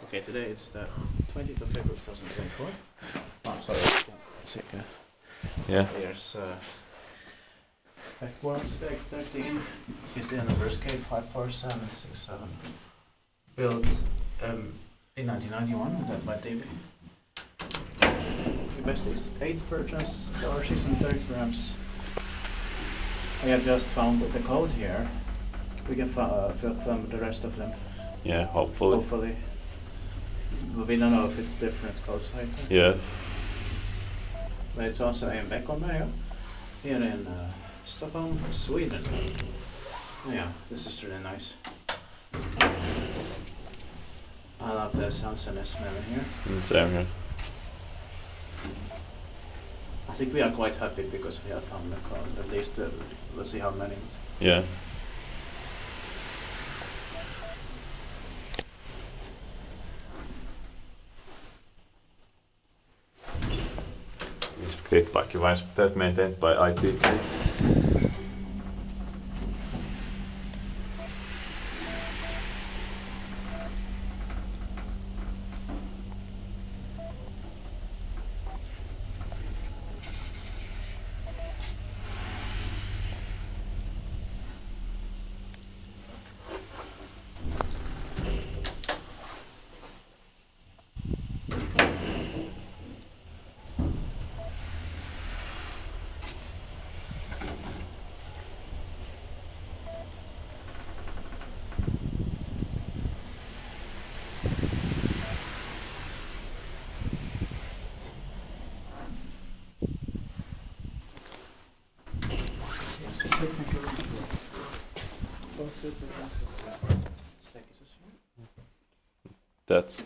Okay, today it's the 20th of February 2024. Oh, sorry. Yeah. Here's Bäckbornas Väg 13. Is the number escape 54767. Built in 1991 by DEVE. The best is 8 versions, doors and 30 grams. I have just found the code here. We can film the rest of them. Yeah, hopefully. Hopefully. But we don't know if it's different codes, I think. Yeah. But it's also in Beckomberga, here in Stockholm, Sweden. Yeah, this is really nice. I love the sounds and the smell in here. Same here. I think we are quite happy because we have found the code. At least let's see how many. Yeah. Inspected by Device maintained by IT. That's